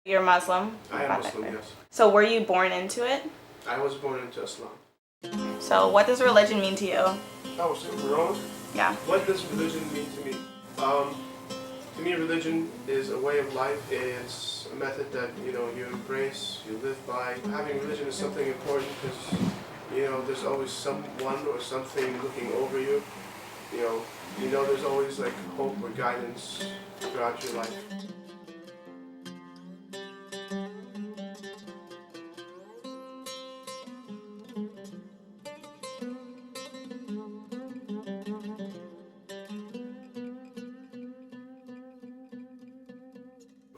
You're Muslim? I am Muslim, yes. So were you born into it? I was born into Islam. So what does religion mean to you? Oh, so wrong? Yeah. What does religion mean to me? To me, religion is a way of life. It's a method that, you embrace, you live by. Having religion is something important because, there's always someone or something looking over you. There's always like hope or guidance throughout your life.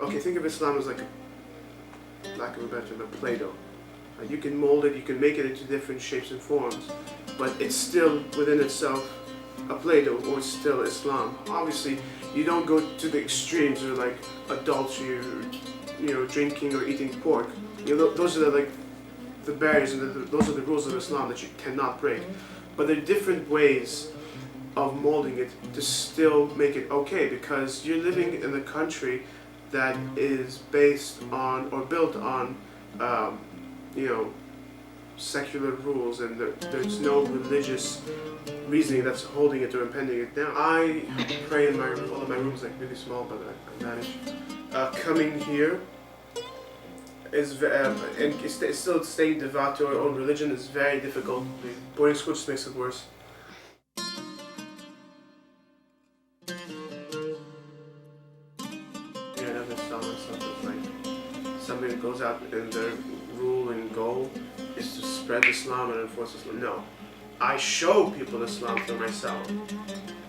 Okay, think of Islam as like, lack of a better term, a Play-Doh. You can mold it, you can make it into different shapes and forms, but it's still within itself a Play-Doh, or it's still Islam. Obviously, you don't go to the extremes of like adultery or drinking or eating pork. Those are like the barriers and those are the rules of Islam that you cannot break. But there are different ways of molding it to still make it okay, because you're living in a country that is based on or built on secular rules, and there's no religious reasoning that's holding it or impending it down. I pray in my room, although my room's like really small, but I manage. Coming here is and still staying devout to our own religion is very difficult. Boarding school just makes it worse. Somebody that goes out and their rule and goal is to spread Islam and enforce Islam. No. I show people Islam for myself,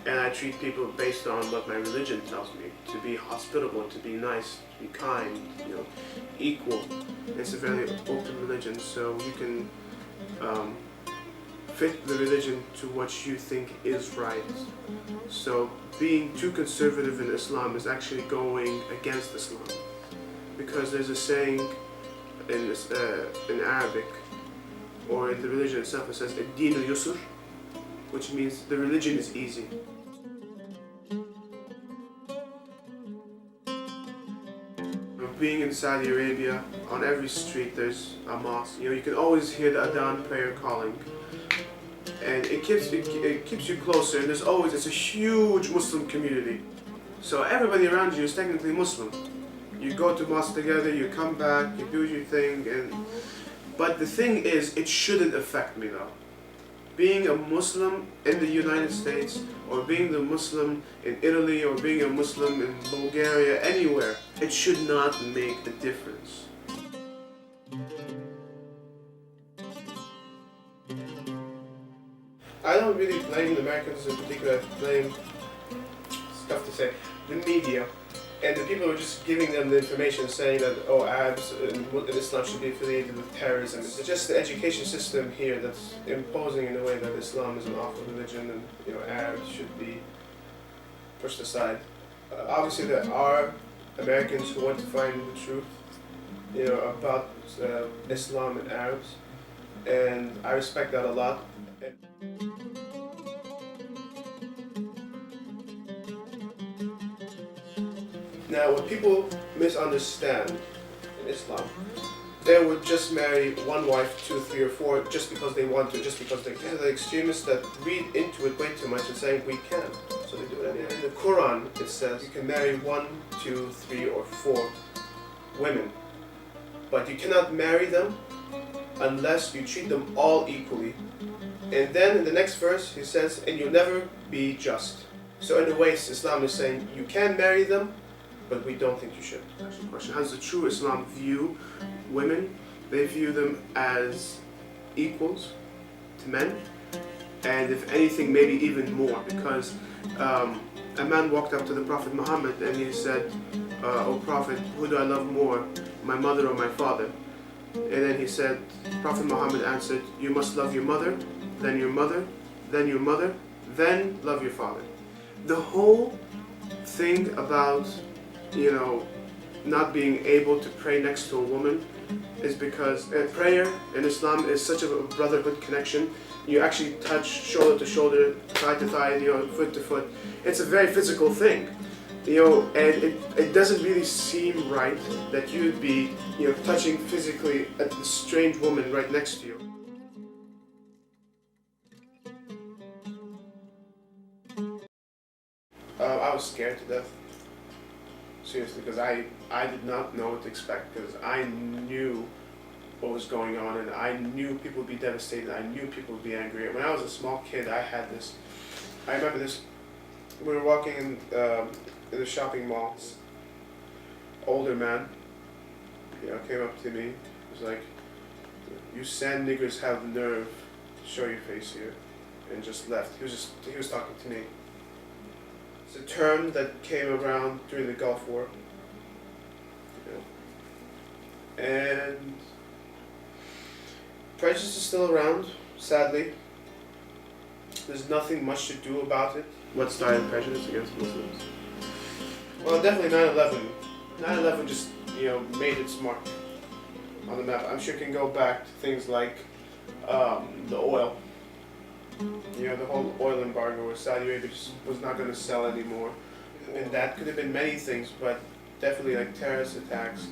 and I treat people based on what my religion tells me, to be hospitable, to be nice, to be kind, equal. It's a very open religion, so you can fit the religion to what you think is right. So being too conservative in Islam is actually going against Islam. Because there's a saying in Arabic, or in the religion itself, it says "ad-dinu yusr," which means the religion is easy. Being in Saudi Arabia, on every street there's a mosque. You can always hear the adhan prayer calling, and it keeps you closer. And it's a huge Muslim community, so everybody around you is technically Muslim. You go to mosque together, you come back, you do your thing, but the thing is, it shouldn't affect me though. Being a Muslim in the United States, or being the Muslim in Italy, or being a Muslim in Bulgaria, anywhere, it should not make a difference. I don't really blame the Americans in particular. I blame, it's tough to say, the media. And the people who are just giving them the information saying that, Arabs and Islam should be affiliated with terrorism. It's just the education system here that's imposing in a way that Islam is an awful religion and Arabs should be pushed aside. Obviously there are Americans who want to find the truth about Islam and Arabs, and I respect that a lot. Now, what people misunderstand in Islam, they would just marry one wife, 2, 3, or 4 just because they want to, just because they can. The extremists that read into it way too much and saying we can, so they do it anyway. In the Quran, it says you can marry 1, 2, 3, or 4 women, but you cannot marry them unless you treat them all equally. And then in the next verse, he says, and you'll never be just. So in a way, Islam is saying you can marry them, but we don't think you should. Actually, question: how does the true Islam view women? They view them as equals to men, and if anything, maybe even more, because a man walked up to the Prophet Muhammad and he said, "O Prophet, who do I love more, my mother or my father?" And then he said, Prophet Muhammad answered, "You must love your mother, then your mother, then your mother, then love your father." The whole thing about not being able to pray next to a woman is because prayer in Islam is such a brotherhood connection. You actually touch shoulder to shoulder, thigh to thigh, foot to foot. It's a very physical thing. And it doesn't really seem right that you would be, touching physically a strange woman right next to you. I was scared to death. Seriously, because I did not know what to expect, because I knew what was going on, and I knew people would be devastated. I knew people would be angry. When I was a small kid, I remember this. We were walking in the shopping mall. This older man, came up to me. He was like, "You sand niggers have the nerve to show your face here," and just left. He was talking to me. It's a term that came around during the Gulf War. And prejudice is still around, sadly. There's nothing much to do about it. What started prejudice against Muslims? Well, definitely 9/11. 9/11 just, made its mark on the map. I'm sure it can go back to things like the oil. The whole oil embargo where Saudi Arabia just was not going to sell anymore. And that could have been many things, but definitely like terrorist attacks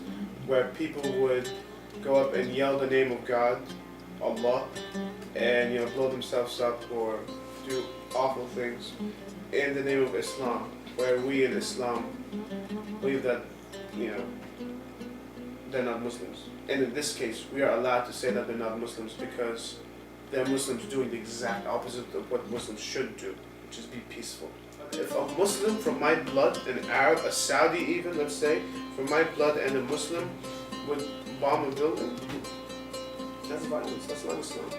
where people would go up and yell the name of God, Allah, and blow themselves up or do awful things in the name of Islam, where we in Islam believe that they're not Muslims. And in this case, we are allowed to say that they're not Muslims because they're Muslims doing the exact opposite of what Muslims should do, which is be peaceful. If a Muslim from my blood, an Arab, a Saudi even, let's say, from my blood and a Muslim would bomb a building, that's violence, that's not Islam.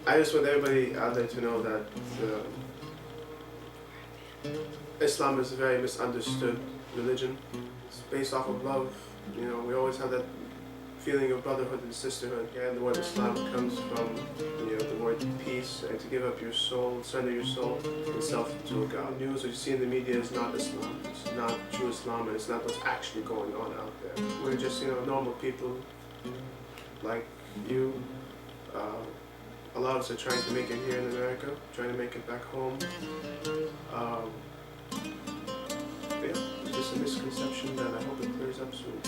I just want everybody out there to know that Islam is a very misunderstood religion. It's based off of love. We always have that feeling of brotherhood and sisterhood. And the word Islam comes from the word peace, and to give up your soul, surrender your soul and self to a God. The news that you see in the media is not Islam. It's not true Islam, and it's not what's actually going on out there. We're just normal people like you. A lot of us are trying to make it here in America, trying to make it back home. It's just a misconception that I hope it clears up soon.